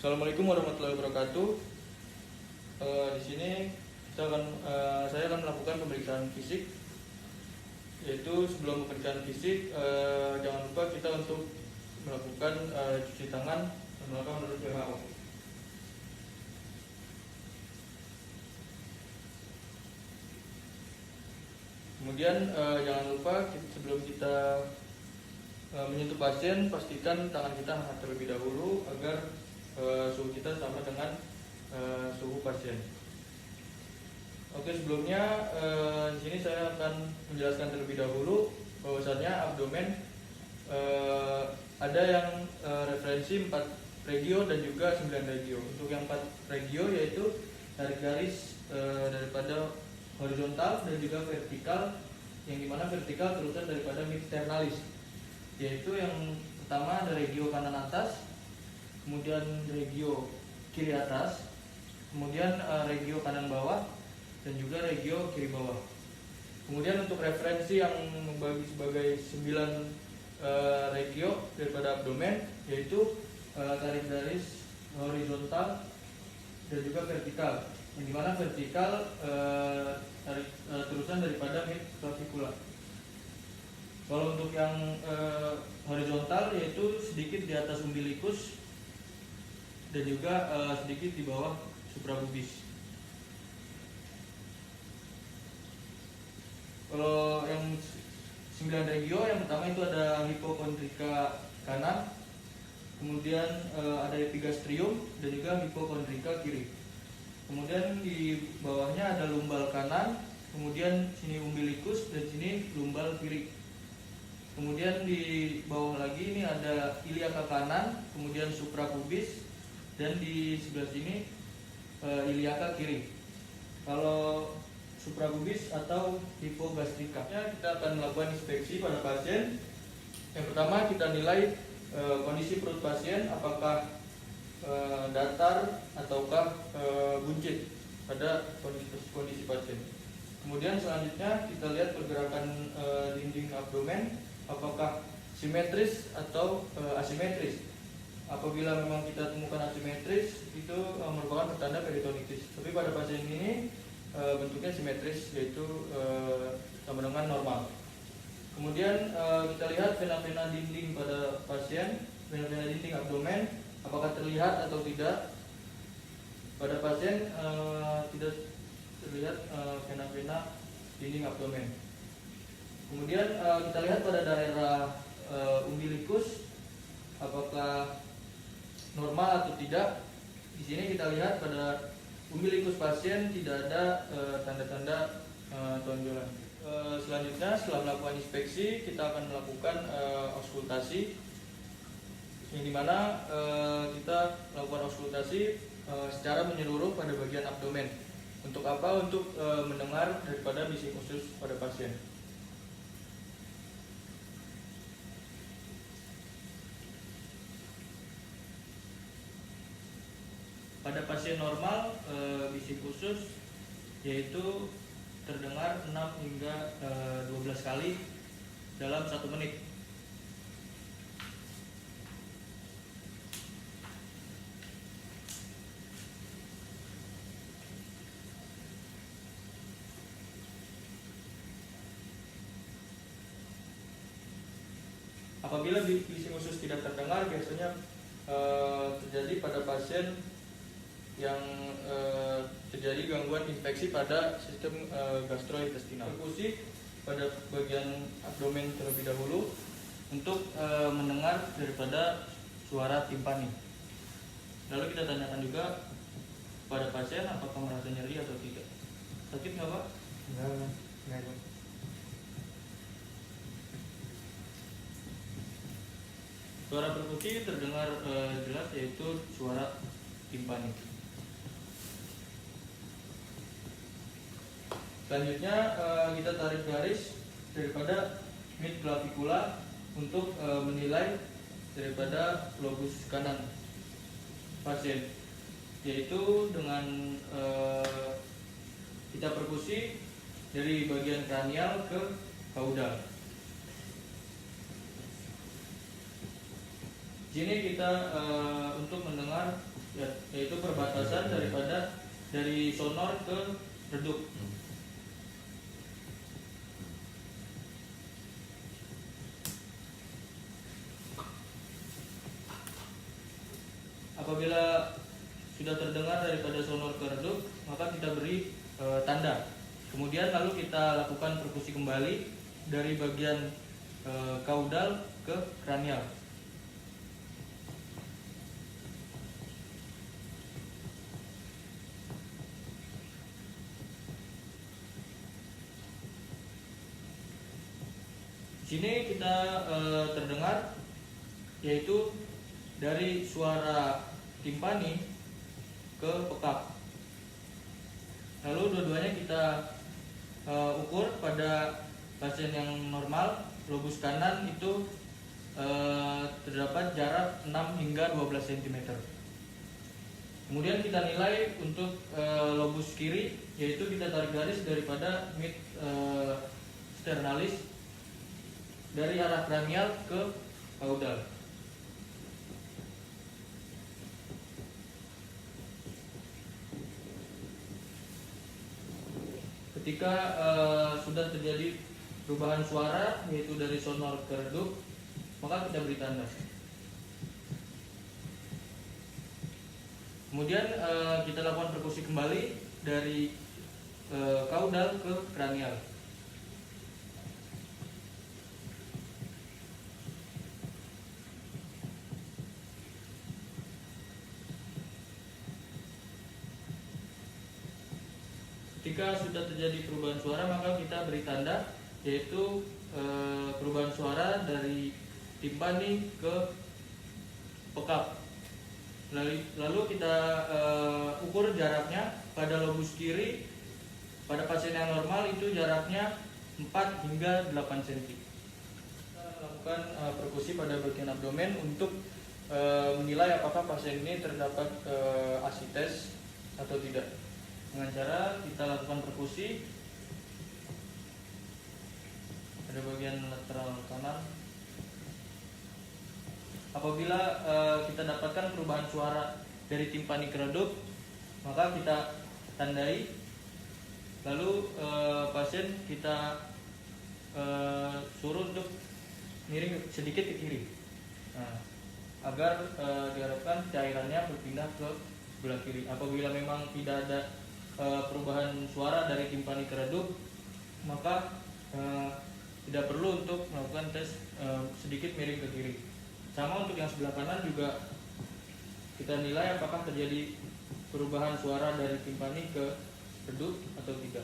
Assalamualaikum warahmatullahi wabarakatuh. Di sini saya akan melakukan pemeriksaan fisik. Yaitu sebelum pemeriksaan fisik, jangan lupa kita untuk melakukan cuci tangan dan melakukan menurut WHO. Kemudian jangan lupa sebelum kita menyentuh pasien, pastikan tangan kita hangat terlebih dahulu agar suhu kita sama dengan suhu pasien. Oke, sebelumnya di sini saya akan menjelaskan terlebih dahulu bahwasanya abdomen ada yang referensi 4 regio dan juga 9 regio. Untuk yang 4 regio yaitu tarik garis daripada horizontal dan juga vertikal, yang dimana vertikal terusan daripada mid sternalis, yaitu yang pertama ada regio kanan atas, kemudian regio kiri atas, kemudian regio kanan bawah, dan juga regio kiri bawah. Kemudian untuk referensi yang membagi sebagai 9 regio daripada abdomen, yaitu tarik garis horizontal dan juga vertikal, yang dimana vertikal terusan daripada mid clavicula. Kalau untuk yang horizontal yaitu sedikit di atas umbilikus dan juga sedikit di bawah suprapubis. Kalau yang 9 regio, yang pertama itu ada hipokondrika kanan, kemudian ada epigastrium dan juga hipokondrika kiri. Kemudian di bawahnya ada lumbal kanan, kemudian sini umbilikus dan sini lumbal kiri. Kemudian di bawah lagi ini ada iliaka kanan, kemudian suprapubis, dan di sebelah sini iliaka kiri. Kalau suprapubis atau hipogastrika, kita akan melakukan inspeksi pada pasien. Yang pertama kita nilai kondisi perut pasien, apakah datar ataukah buncit pada kondisi pasien. Kemudian selanjutnya kita lihat pergerakan dinding abdomen, apakah simetris atau asimetris. Apabila memang kita temukan asimetris, itu merupakan pertanda peritonitis. Tapi pada pasien ini bentuknya simetris, yaitu sama dengan normal. Kemudian kita lihat vena-vena dinding pada pasien, vena-vena dinding abdomen, apakah terlihat atau tidak. Pada pasien tidak terlihat vena-vena dinding abdomen. Kemudian kita lihat pada daerah umbilikus, apakah normal atau tidak. Di sini kita lihat pada umbilikus pasien tidak ada tanda-tanda tonjolan. Selanjutnya setelah melakukan inspeksi, kita akan melakukan auskultasi, yang dimana kita melakukan auskultasi secara menyeluruh pada bagian abdomen. Untuk apa? Untuk mendengar daripada bising usus pada pasien. Pada pasien normal, bising usus yaitu terdengar 6 hingga 12 kali dalam 1 menit. Apabila bising usus tidak terdengar, biasanya terjadi pada pasien yang terjadi gangguan infeksi pada sistem gastrointestinal. Perkusi pada bagian abdomen terlebih dahulu untuk mendengar daripada suara timpani. Lalu kita tanyakan juga pada pasien apakah merasa nyeri atau tidak. Sakit nggak, Pak? Enggak. Suara perkusi terdengar jelas, yaitu suara timpani. Selanjutnya kita tarik garis daripada mid clavicula untuk menilai daripada lobus kanan pasien, yaitu dengan kita perkusi dari bagian kranial ke kaudal. Di sini kita untuk mendengar yaitu perbatasan dari sonor ke redup. Apabila sudah terdengar daripada sonor ke redup, maka kita beri tanda. Kemudian lalu kita lakukan perkusi kembali dari bagian kaudal ke kranial. Di sini kita terdengar yaitu dari suara timpani ke pekak. Lalu dua-duanya kita ukur pada pasien yang normal, lobus kanan itu terdapat jarak 6 hingga 12 cm. Kemudian kita nilai untuk lobus kiri, yaitu kita tarik garis daripada mid sternalis dari arah kranial ke kaudal. Ketika sudah terjadi perubahan suara, yaitu dari sonor ke redup, maka kita beri tanda. Kemudian kita lakukan perkusi kembali dari kaudal ke kranial. Ketika sudah terjadi perubahan suara, maka kita beri tanda, yaitu perubahan suara dari timpani ke pekak. Lalu kita ukur jaraknya. Pada lobus kiri pada pasien yang normal itu jaraknya 4 hingga 8 cm. Kita melakukan perkusi pada bagian abdomen untuk menilai apakah pasien ini terdapat asites atau tidak. Dengan cara kita lakukan perkusi pada bagian lateral kanan. Apabila kita dapatkan perubahan suara dari timpani ke redup, maka kita tandai. Lalu pasien kita suruh untuk miring sedikit ke kiri, agar diharapkan cairannya berpindah ke sebelah kiri. Apabila memang tidak ada perubahan suara dari timpani ke redup, maka tidak perlu untuk melakukan tes sedikit miring ke kiri. Sama untuk yang sebelah kanan juga kita nilai apakah terjadi perubahan suara dari timpani ke redup atau tidak.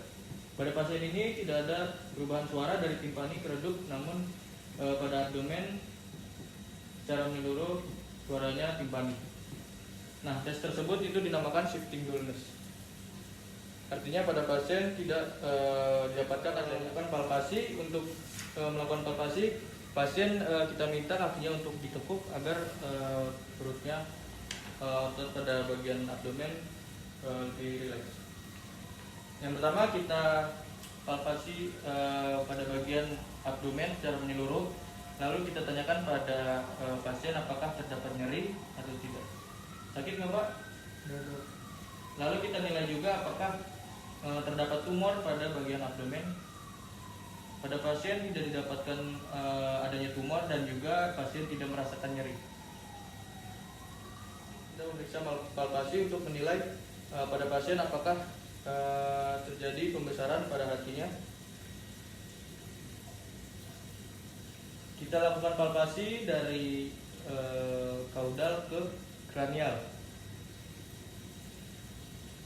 Pada pasien ini tidak ada perubahan suara dari timpani ke redup, namun pada abdomen secara menyeluruh suaranya timpani. Nah, tes tersebut itu dinamakan shifting dullness. Artinya pada pasien tidak didapatkan ada melakukan palpasi. Untuk melakukan palpasi, pasien kita minta kakinya untuk ditekuk agar perutnya otot pada bagian abdomen lebih rileks. Yang pertama kita palpasi pada bagian abdomen secara menyeluruh. Lalu kita tanyakan pada pasien apakah terdapat nyeri atau tidak. Sakit nggak, Pak? Lalu kita nilai juga apakah terdapat tumor pada bagian abdomen. Pada pasien tidak didapatkan adanya tumor dan juga pasien tidak merasakan nyeri. Kita memeriksa palpasi untuk menilai pada pasien apakah terjadi pembesaran pada hatinya. Kita lakukan palpasi dari kaudal ke kranial,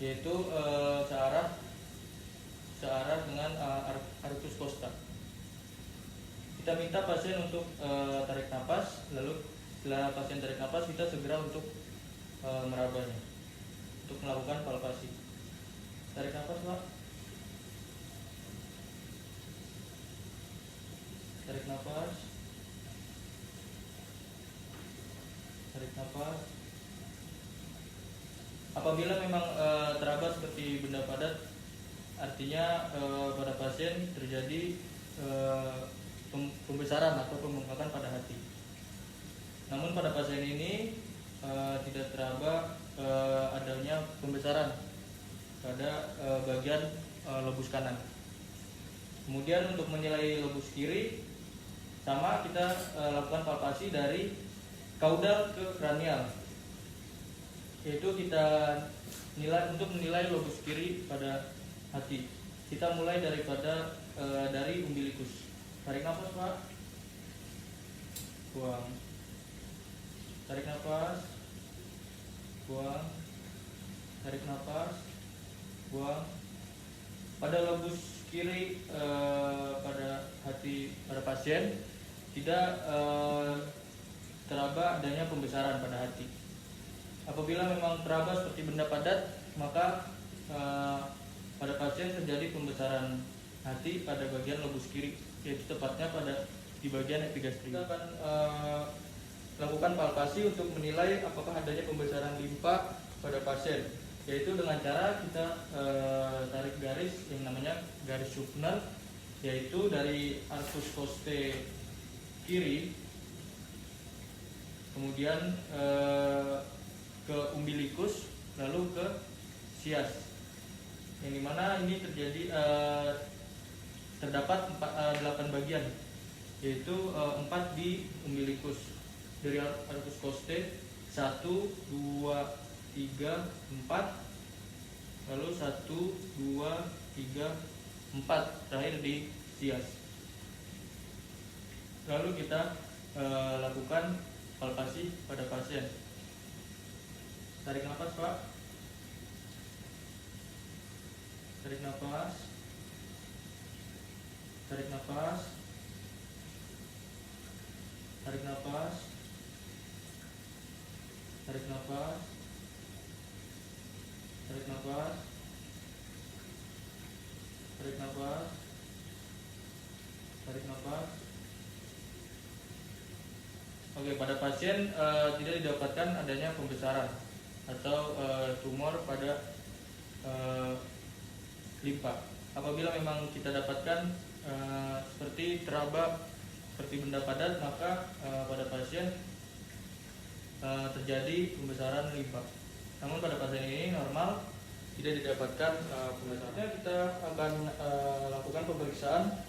yaitu searah dengan arcus costa. Kita minta pasien untuk tarik napas, lalu setelah pasien tarik napas kita segera untuk merabanya untuk melakukan palpasi. Tarik napas, Pak. Tarik napas. Tarik napas. Apabila memang teraba seperti benda padat, artinya pada pasien terjadi pembesaran atau pembengkakan pada hati. Namun pada pasien ini tidak teraba adanya pembesaran pada bagian lobus kanan. Kemudian untuk menilai lobus kiri, sama kita lakukan palpasi dari kaudal ke kranial, yaitu kita untuk menilai lobus kiri pada hati. Kita mulai dari umbilikus. Tarik nafas, Pak. Buang. Tarik nafas. Buang. Tarik nafas. Buang. Pada lobus kiri pada hati pada pasien tidak teraba adanya pembesaran pada hati. Apabila memang teraba seperti benda padat, maka pada pasien terjadi pembesaran hati pada bagian lobus kiri, yaitu tepatnya di bagian epigastrium. Kita akan lakukan palpasi untuk menilai apakah adanya pembesaran limpa pada pasien, yaitu dengan cara kita tarik garis yang namanya garis Schuppner, yaitu dari arcus costae kiri, kemudian ke umbilikus, lalu ke sias, yang dimana ini terdapat 8 bagian, yaitu 4 di umbilikus. Dari arcus costae 1, 2, 3, 4, lalu 1, 2, 3, 4 terakhir di sias. Lalu kita lakukan palpasi pada pasien. Tarik nafas, Pak. Tarik nafas. Tarik nafas. Tarik nafas. Tarik nafas. Tarik nafas. Tarik nafas. Tarik nafas. Oke, pada pasien tidak didapatkan adanya pembesaran atau tumor pada limpa. Apabila memang kita dapatkan seperti teraba seperti benda padat, maka pada pasien terjadi pembesaran limpa. Namun pada pasien ini normal, tidak didapatkan pembesaran. Kita akan lakukan pemeriksaan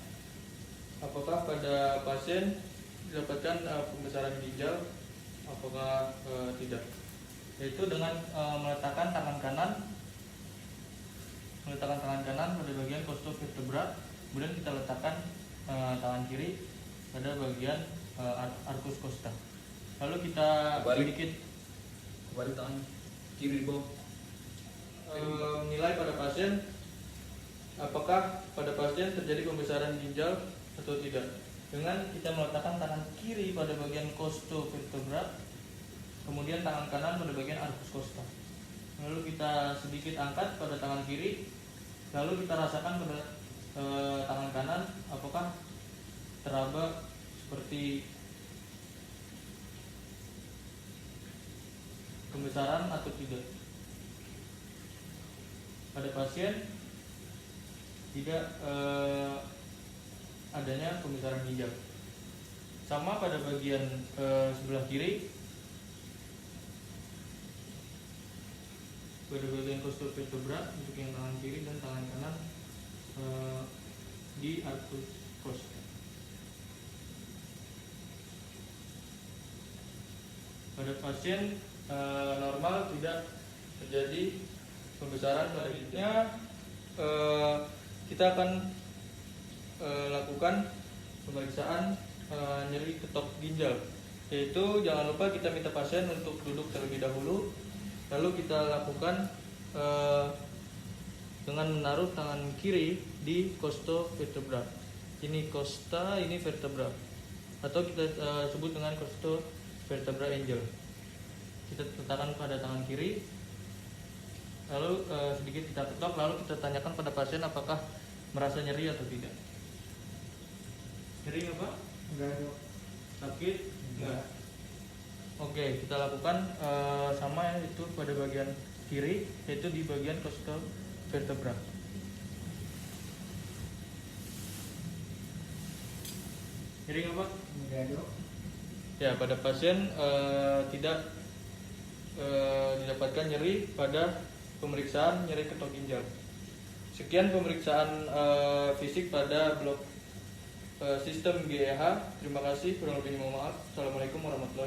apakah pada pasien didapatkan pembesaran ginjal, apakah tidak, yaitu dengan meletakkan tangan kanan pada bagian costovertebra, kemudian kita letakkan tangan kiri pada bagian arcus costa. Lalu kita sedikit balik tangan kiri di bawah, menilai pada pasien apakah pada pasien terjadi pembesaran ginjal atau tidak, dengan kita meletakkan tangan kiri pada bagian costovertebra, kemudian tangan kanan pada bagian arcus costa. Lalu kita sedikit angkat pada tangan kiri, lalu kita rasakan pada tangan kanan apakah teraba seperti pembesaran atau tidak. Pada pasien tidak adanya pembesaran ginjal. Sama pada bagian sebelah kiri, pada bagian costovertebra untuk yang tangan kiri dan tangan kanan di arcus costa. Pada pasien normal tidak terjadi pembesaran. Selanjutnya kita akan lakukan pemeriksaan nyeri ketok ginjal, yaitu jangan lupa kita minta pasien untuk duduk terlebih dahulu, lalu kita lakukan dengan menaruh tangan kiri di costovertebra. Ini costa, ini vertebra, atau kita sebut dengan costovertebra angel. Kita letakkan pada tangan kiri, lalu sedikit kita ketok, lalu kita tanyakan pada pasien apakah merasa nyeri atau tidak. Nyeri nggak, Pak? enggak dok. Sakit? Enggak. Oke, kita lakukan sama itu pada bagian kiri, yaitu di bagian costovertebra. Nyeri nggak, Pak? Enggak dok. Ya, pada pasien tidak didapatkan nyeri pada pemeriksaan nyeri ketok ginjal. Sekian pemeriksaan fisik pada blok sistem GEH. Terima kasih, kurang lebihnya mohon maaf. Assalamualaikum warahmatullahi wabarakatuh.